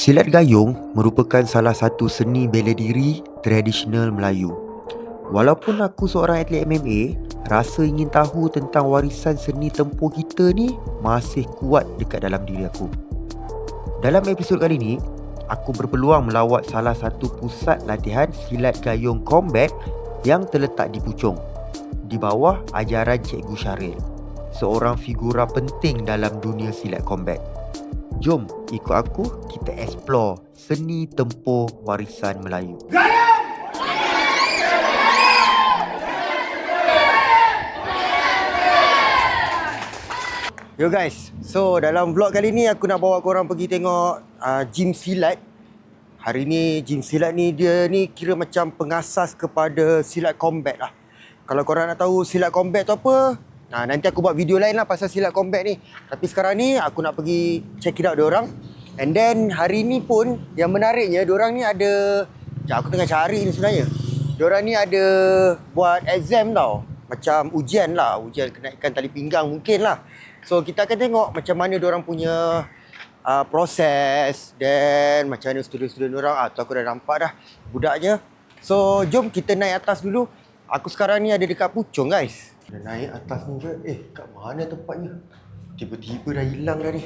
Silat gayung merupakan salah satu seni bela diri tradisional Melayu. Walaupun aku seorang atlet MMA, rasa ingin tahu tentang warisan seni tempur kita ni masih kuat dekat dalam diri aku. Dalam episod kali ni, aku berpeluang melawat salah satu pusat latihan silat gayung combat yang terletak di Puchong, di bawah ajaran Cikgu Syaril, seorang figura penting dalam dunia silat combat. Jom ikut aku, kita explore seni tempur warisan Melayu. Yo guys, so dalam vlog kali ni aku nak bawa korang pergi tengok gym silat. Hari ni gym silat ni dia ni kira macam pengasas kepada silat combat lah. Kalau korang nak tahu silat combat tu apa, nanti aku buat video lain lah pasal silat combat ni. Tapi sekarang ni aku nak pergi check it out diorang. And then hari ni pun yang menariknya diorang ni ada, aku tengah cari ni sebenarnya. Diorang ni ada buat exam tau. Macam ujian lah, ujian kenaikan tali pinggang mungkin lah. So kita akan tengok macam mana diorang punya proses dan macam mana student-student diorang. Tu aku dah nampak dah budaknya. So jom kita naik atas dulu. Aku sekarang ni ada dekat Puchong guys. Dah naik atas ni ke? Kat mana tempatnya? Tiba-tiba dah hilang dah ni.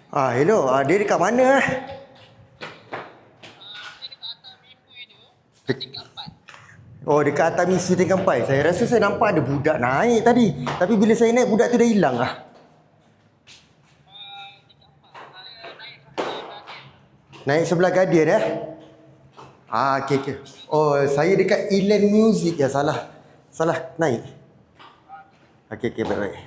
Hello. Dia dekat mana? Dekat atas misi tingkat 4. Saya rasa saya nampak ada budak naik tadi. Tapi bila saya naik, budak tu dah hilang lah. Naik sebelah Guardian okey. Saya dekat Elan Music ya, salah naik. Okey, baik.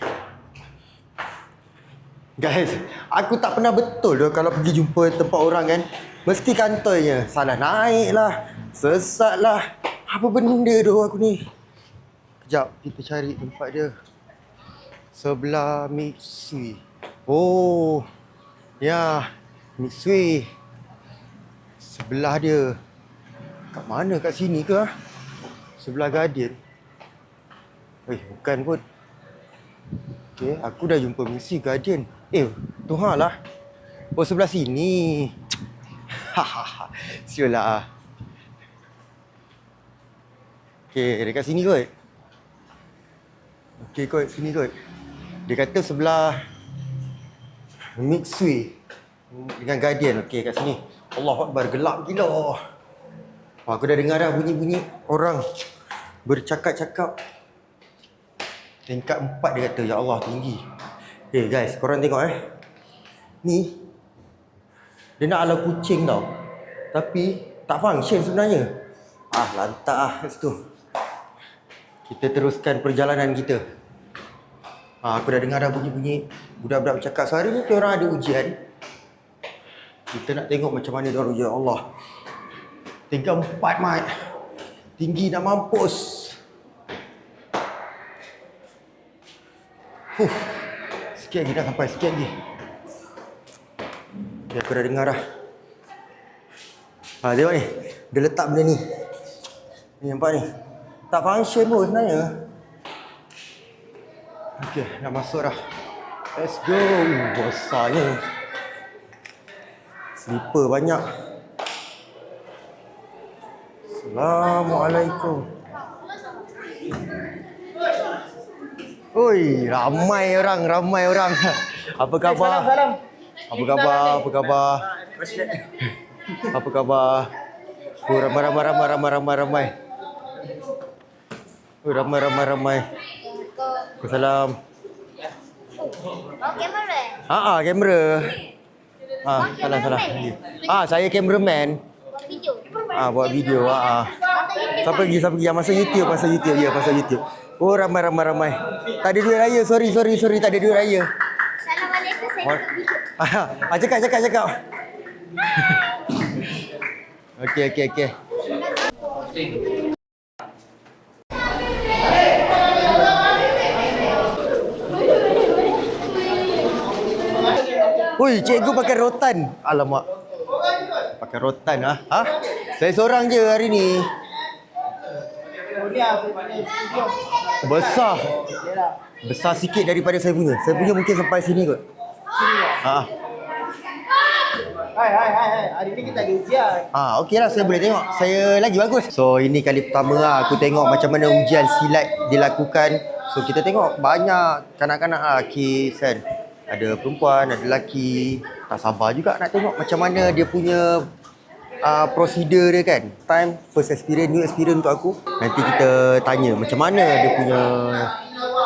Guys, aku tak pernah betul kalau pergi jumpa tempat orang kan. Mesti kantornya salah naik lah, sesat lah. Apa benda tu aku ni? Kejap, kita cari tempat dia. Sebelah Mitsui. Mitsui. Sebelah dia. Kat mana? Kat sini ke? Sebelah Guardian. Bukan pun. Okay, aku dah jumpa misi Guardian. Tuhan lah. Sebelah sini. Sial lah. Okay, dekat sini kot. Okay kot, sini kot. Dia kata sebelah Mitsui dengan Guardian. Okay, kat sini. Allahuakbar, gelap gila. Aku dah dengar dah bunyi-bunyi orang bercakap-cakap. Tingkat 4 dia kata. Ya Allah, tinggi. Guys, korang tengok ni. Dia nak ala kucing tau. Tapi tak function sebenarnya. Lantak situ. Kita teruskan perjalanan kita. Aku dah dengar dah bunyi-bunyi budak-budak bercakap. So hari ni orang ada ujian. Kita nak tengok macam mana diorang ujian. Allah, tingkat 4 mat. Tinggi nak mampus. Sikit lagi dah sampai, sikit lagi. Aku dah dengar dah. Tengok ni. Dia letak benda ni. Ni nampak ni. Tak function pun sebenarnya. Okay, nak masuk dah. Let's go. Besarnya. Slipper banyak. Assalamualaikum. Ramai orang. Apa khabar? Salam. Apa khabar? Apa khabar? Ramai. Ramai. Assalam. Kamera. Salah. Saya cameraman. Buat video. Siapa pergi yang masuk YouTube. Ya, masuk YouTube. Ramai. Tak ada duit raya. Sorry. Tak ada duit raya. Assalamualaikum, saya Cakap. Okey. Cikgu pakai rotan. Alamak. Pakai rotan Saya seorang je hari ni. Besar. Besar sikit daripada saya punya. Saya punya mungkin sampai sini kot. Ah. Hai. Hari ni kita ada ujian. Okey lah, saya boleh tengok. Saya lagi bagus. So, ini kali pertama lah aku tengok macam mana ujian silat dilakukan. So, kita tengok banyak kanak-kanak lah kes kan. Ada perempuan, ada lelaki. Tak sabar juga nak tengok macam mana dia punya prosedur dia kan. Time, first experience, new experience untuk aku. Nanti kita tanya macam mana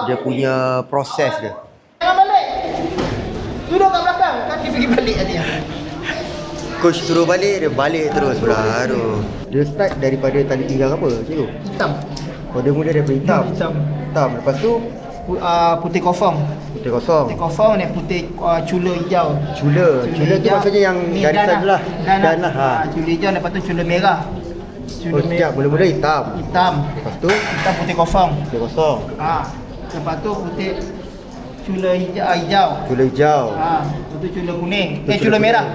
dia punya proses dia. Jangan balik. Duduk kat belakang. Kaki pergi balik tadi. Coach suruh balik, dia balik terus pula. Aduh. Dia start daripada tali pinggang apa, cikgu? Hitam. Oh, dia mula daripada hitam. Hitam. Lepas tu Putih kosong. putih kosong. Putih kosong ni putih cula hijau. Cula tu maksudnya yang Ni garisan tu lah. Dan lah. Cula hijau, lepas tu cula merah. Oh, sekejap. Mula-mula hitam. Hitam. Lepas tu Hitam putih kosong. putih kosong. Lepas tu putih cula hijau. Cula hijau. Lepas tu cula kuning. Lepas tu Cula merah.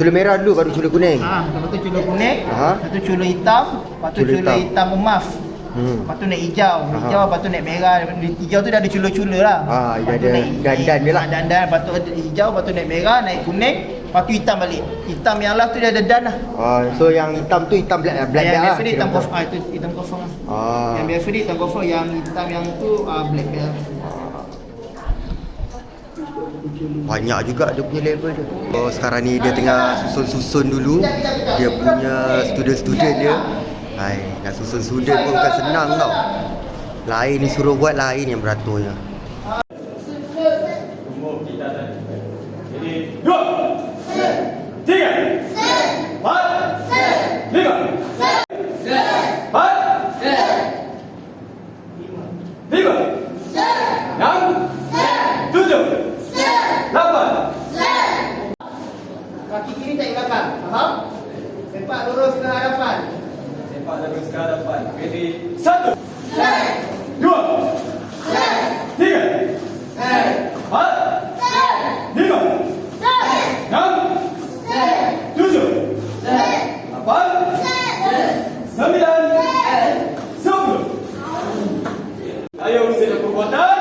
Cula merah dulu baru cula kuning. Lepas tu cula kuning. Aha. Lepas tu cula hitam. Lepas tu Cula cula hitam. hitam emas. Lepas tu naik hijau. Hijau lepas tu naik merah. Hijau tu dah ada cula-cula lah. Dia ada dandan dia lah. Dandan. Lepas tu ada hijau. Lepas tu naik merah. Naik kuning. Lepas tu hitam balik. Hitam yang last tu dia ada dan lah. So yang hitam tu hitam black Yang lah. biasa dia hitam kosong. Itu hitam kosong lah. Yang biasa dia hitam kosong. Yang hitam yang tu black belt. Banyak juga dia punya level dia. So sekarang ni dia tengah susun-susun dulu dia punya student-student dia. Nak susun student pun bukan senang tau. Lain ni suruh buat, lain yang beraturnya. Jadi 2, 3, 4, 5, 4, 5, 6, 7, 8. Kaki kiri tarik belakang. Faham? Sepak lurus ke hadapan. Sepak lurus ke hadapan. Ready? 1, 2, 3, 4, 5, 6, 7, 8, 9, 10. Gayung sila perbuatan.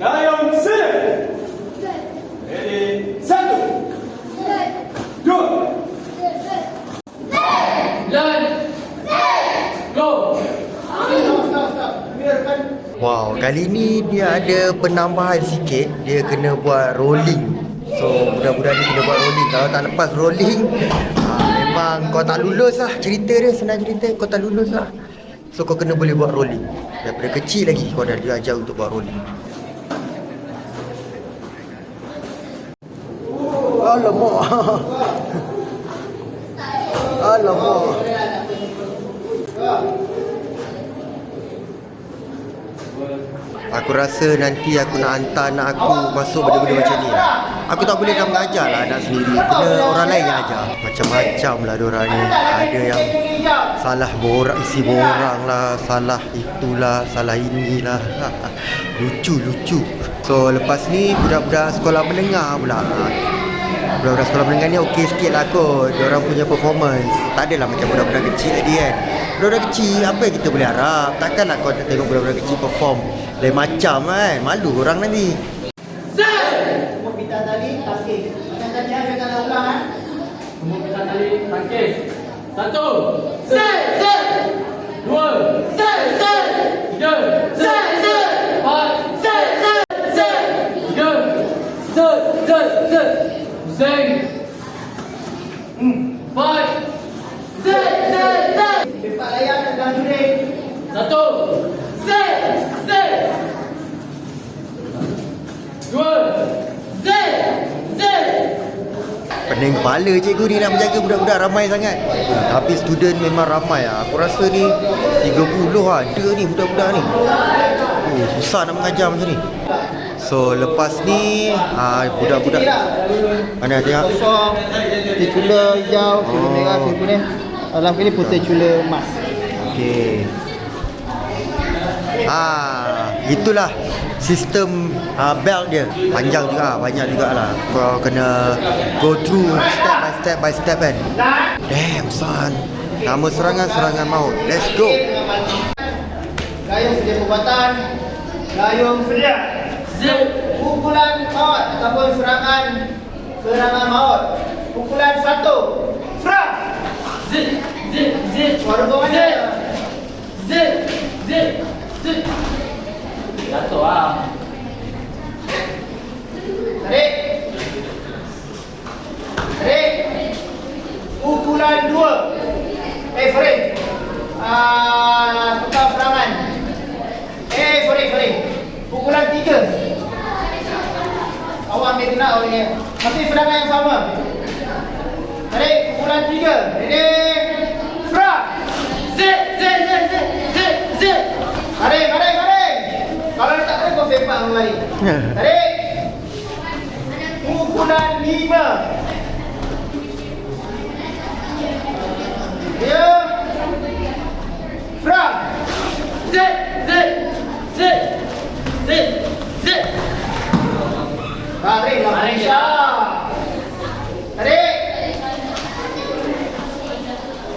Gayung sila. Ready? 1, 2, go. Stop. Biarkan. Wow, kali ni dia ada penambahan sikit. Dia kena buat rolling. So budak-budak ni kena buat rolling. Kalau tak lepas rolling, memang kau tak lulus lah. Cerita dia, senang cerita, kau tak lulus lah. So kau kena boleh buat rolling. Daripada kecil lagi kau dah diajar untuk buat rolling. Alamak. Alamak. Aku rasa nanti aku nak hantar anak aku masuk benda-benda macam ni lah. Aku tak boleh nak mengajar lah anak sendiri. Kena orang lain yang ajar. Macam-macam lah diorang ni. Ada yang salah isi borang lah, salah itulah, salah inilah. Lucu-lucu. So lepas ni budak-budak sekolah menengah pula. Budak-budak sekolah menengah ni okey sikit lah kot. Diorang punya performance tak adalah macam budak-budak kecil tadi kan. Budak-budak kecil apa yang kita boleh harap. Takkanlah kau nak tengok budak-budak kecil perform lain macam kan. Malu orang nanti. Semua pita tali, tasik. Macam tadi saya tak nak ulang kan. Semua kita tadi tangkis. 1, Set. 2, 3, 4, 5, 6, 7, 8. Sepak layar dan dalam juring. 1, 2, Pening kepala cikgu ni nak menjaga budak-budak ramai sangat. Tapi student memang ramai lah. Aku rasa ni 30 ada ni budak-budak ni. Susah nak mengajar macam ni. So lepas ni budak-budak mana tengok. Putih cula hijau, cula merah, cula kuning. Dalam ni putih cula emas. Okey. Itulah sistem belt dia. Panjang juga, banyak jugalah. Kau kena go through step by step kan. Damn son. Nama serangan maut. Let's go. Gayung sedia perbuatan. Gayung sedia. Zip. Pukulan maut ataupun serangan maut. Pukulan 1. Serang. Suara kau mana? Jatuh ah. Tarik. Pukulan 2. Frame. Tukar serangan. Sorry. Pukulan 3. Awak ambil kena awaknya. Masih serangan yang sama. Tarik. Pukulan 3. Ready. Serang. Zip. Tarik. Kalau tak tarik kau sepak kembali. Tarik. Pukulan 5. Dia. Serang. Zip. Tarik lah Malaysia. Tarik.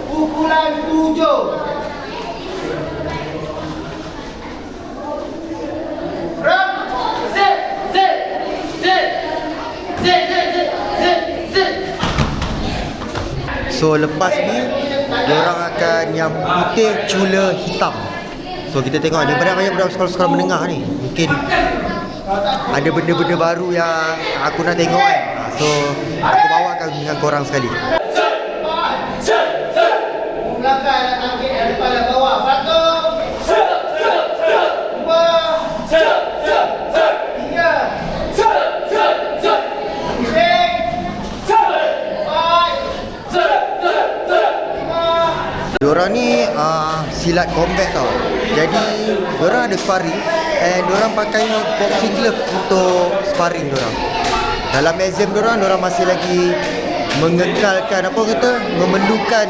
Pukulan 7. Serang. Zip. So lepas ni diorang akan yang putih cula hitam. So kita tengok ni banyak budak sekolah-sekolah menengah ni. Mungkin ada benda-benda baru yang aku nak tengok kan. So aku bawakan dengan korang sekali. Belakang angkat dari depan dan bawah. 1. 2. 3. 4. 5. Diorang ni silat combat tau. Jadi diorang ada sparring and diorang pakai boxing glove untuk sparring diorang. Dalam exam diorang masih lagi mengekalkan memerlukan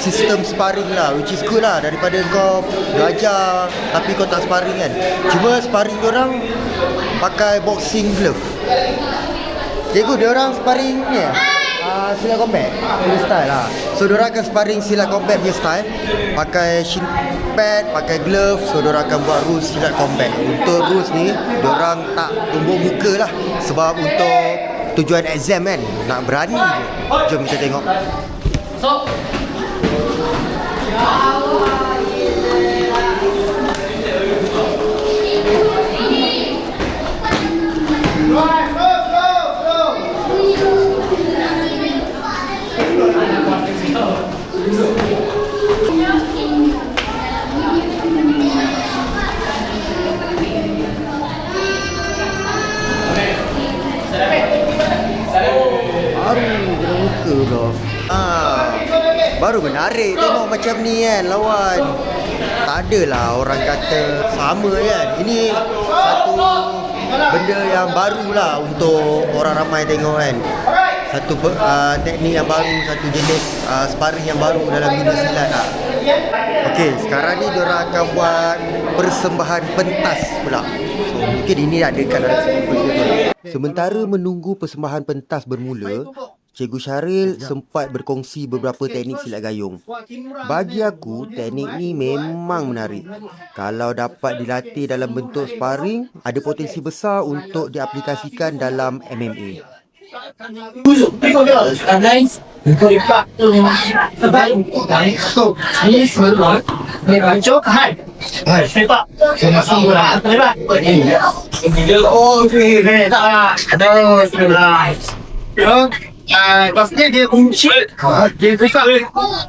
sistem sparring lah, which is good lah daripada kau belajar tapi kau tak sparring kan. Cuma sparring diorang pakai boxing glove. Cikgu diorang sparring ni silat combat punya style lah. So diorang akan sparring silat combat punya style, pakai shin pad, pakai glove. So diorang akan buat rules silat combat. Untuk rules ni diorang tak tumbuk muka lah, sebab untuk tujuan exam kan, nak berani je. Jom kita tengok. So. Baru menarik tengok macam ni kan lawan. Tak adalah orang kata sama kan. Ini satu benda yang baru lah untuk orang ramai tengok kan. Satu teknik yang baru, satu jenis sparring yang baru dalam dunia silat lah. Okey, sekarang ni diorang akan buat persembahan pentas pula. So mungkin ini adakan dalam sequel tu lah. Sementara menunggu persembahan pentas bermula, Cikgu Syaril sempat berkongsi beberapa teknik silat gayung. Bagi aku, teknik ni memang menarik. Kalau dapat dilatih dalam bentuk sparring, ada potensi besar untuk diaplikasikan dalam MMA. Pastinya dia kunci. Dia buka.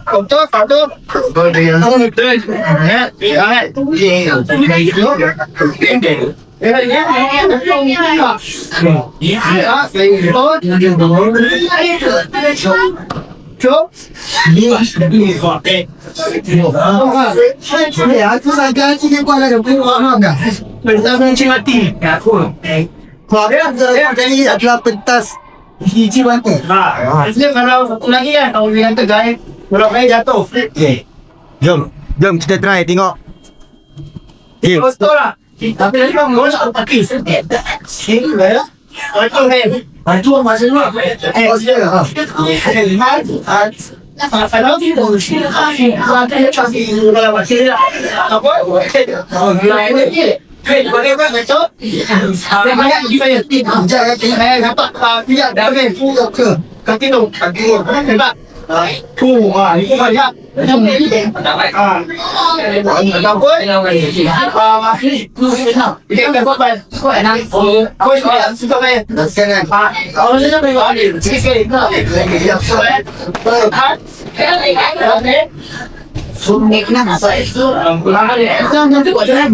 Kontrol. Adalah pentas Hiji bantu. Sebenarnya kalau satu lagi kan, kalau dia kata gaya, kalau gaya jatuh. Jom kita try tengok. Betul lah. Tapi lagi kan mengurus aku pakai. Sini gaya. Betul kan? Betul masa ni. Kalau kita kalau kita cakap kalau masih apa? 对，bagaimana betul? Banyak di saya. Jangan saya dapat tidak dapat pula ke kaki tu. Hebat. Tu itu banyak. Ada apa? Kita dapat apa? Kau suka saya. Kalau saya bagi sikit. Sunnah nak saya itu. Nanti buat saya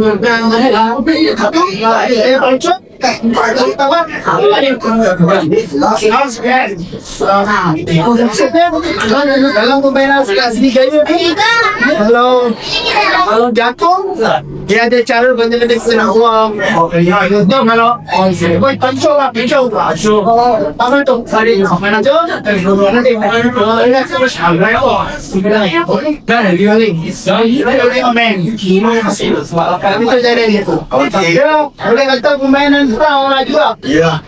dalam permainan sedikit kalau jatuh dia ada cara benda-benda senang uang. Itu kalau pencok lah pencok. Apa tu? Kali mana tu? Nanti itu jadi itu. Boleh kata permainan orang lah juga. Ya.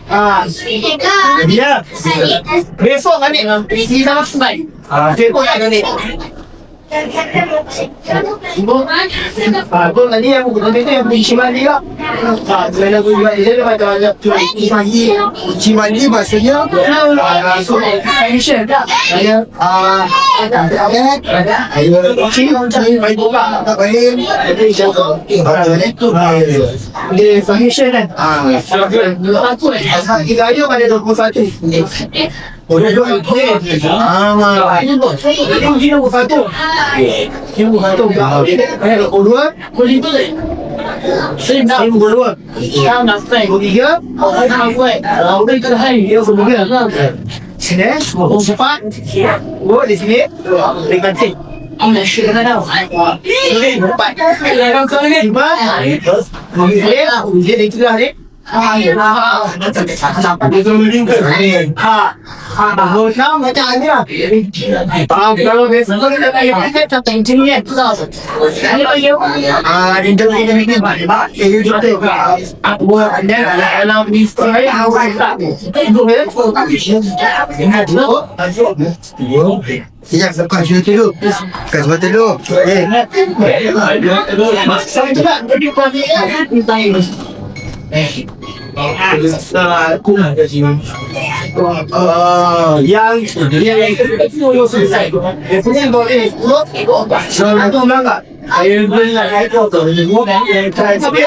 Ya. Besok kan ni? Di sana sebaik. Besok kan ni? Betul tadi yang bukan itu yang Cimandi lah. Saya nak buat dia macam ada Cimandi. Cimandi maksudnya fashion dah. Saya Cimandi main bola tak boleh. Dia fashion kan. Kita ada pada 21. Boleh dua itu. Ini bukan satu. Ini bukan satu. Dua, boleh itu. Saya berdua. Kau nak saya tiga. Kau buat. Udah itu hari dia semuanya. Sini, cepat. Oh di sini. Dekat sini. Anda sudah tahu. Ini empat. Kau kau ni. Empat. Dia itu dah ni. Bagus lah macam ni lah. Kalau besok kita tak sampai sini kan. Ini banyak. Ini juga aku ada dalam display awal tak. Itu ya, bukan sudah tidur. Bukan sudah tidur. Saya juga jadi pelajar. Aku nak kasi yang selesai. Punya boleh selalu tu mana? Saya beli lagi tu tu. Yang tapi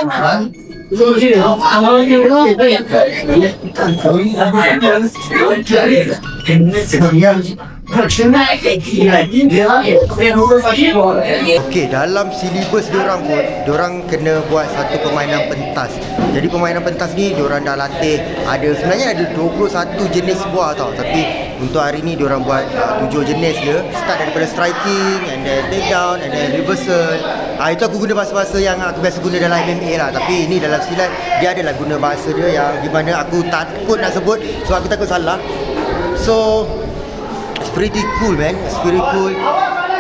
Okey, dalam silibus diorang pun diorang kena buat satu permainan pentas. Jadi permainan pentas ni diorang dah latih. Sebenarnya ada 21 jenis buah tau. Tapi untuk hari ni diorang buat 7 jenis je. Start daripada striking, and then take down, and then reversal. Itu aku guna bahasa-bahasa yang aku biasa guna dalam MMA lah. Tapi ini dalam silat dia adalah guna bahasa dia yang di mana aku takut nak sebut sebab aku takut salah. So it's pretty cool, man. It's pretty cool,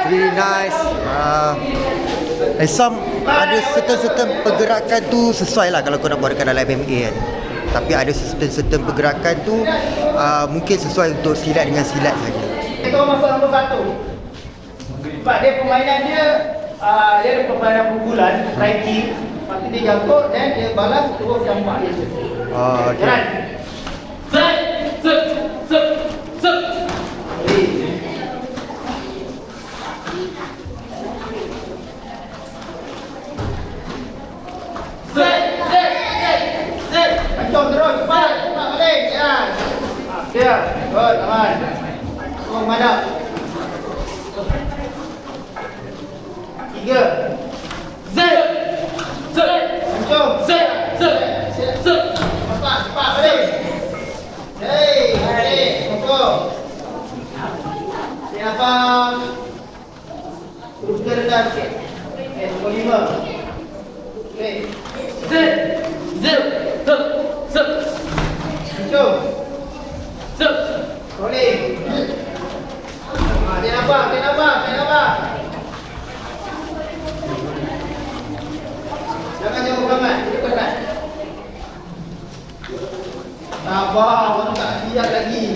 pretty nice. And some ada certain pergerakan tu sesuai lah kalau kau nak buat dekat dalam MMA kan. Tapi ada certain pergerakan tu mungkin sesuai untuk silat dengan silat saja. Itu masuk nombor 1. Sebab dia permainan dia ada permainan pukulan, striking. Lepas tu dia jangkut dan dia balas terus campak dia. Okay. Set. Macam terus, cepat balik. Ya, good, aman. Oh, madap. 3. Macam. Cepat balik. Hei, pokok. Siapa? Terus ke rendah sikit. Nombor 5. Okey. Boleh. Dia nampak. Jangan jauh sangat, dekat. Sabar, orang tak siap lagi.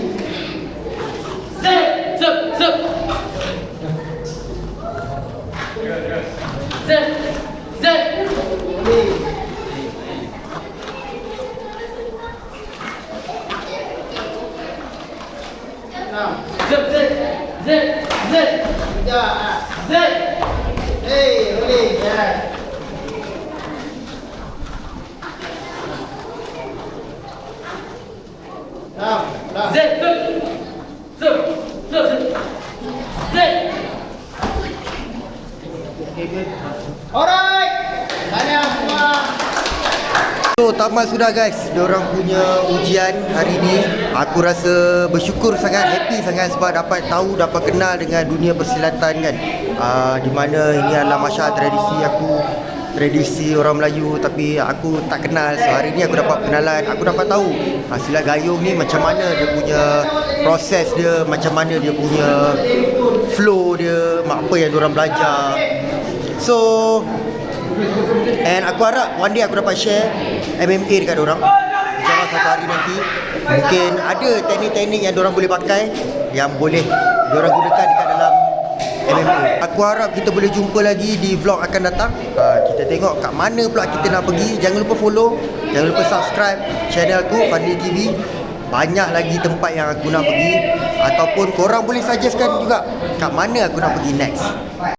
Zip, zip, zip, zip. Zip. Hey, boleh. Ya. Zip, zip. Zip, zip, zip. Zip. Alright. Tanya semua. So tamat sudah guys, diorang punya ujian hari ni. Aku rasa bersyukur sangat, happy sangat sebab dapat tahu, dapat kenal dengan dunia persilatan kan. Di mana ini adalah masyarakat tradisi aku, tradisi orang Melayu tapi aku tak kenal. So hari ni aku dapat kenalan, aku dapat tahu silat gayung ni macam mana dia punya proses dia, macam mana dia punya flow dia, apa yang diorang belajar. So and aku harap one day aku dapat share MMA dekat diorang. InsyaAllah satu hari nanti mungkin ada teknik-teknik yang diorang boleh pakai, yang boleh diorang gunakan dekat dalam MMA. Aku harap kita boleh jumpa lagi di vlog akan datang. Kita tengok kat mana pula kita nak pergi. Jangan lupa follow, jangan lupa subscribe channel aku Fadli TV. Banyak lagi tempat yang aku nak pergi, ataupun korang boleh suggestkan juga kat mana aku nak pergi next.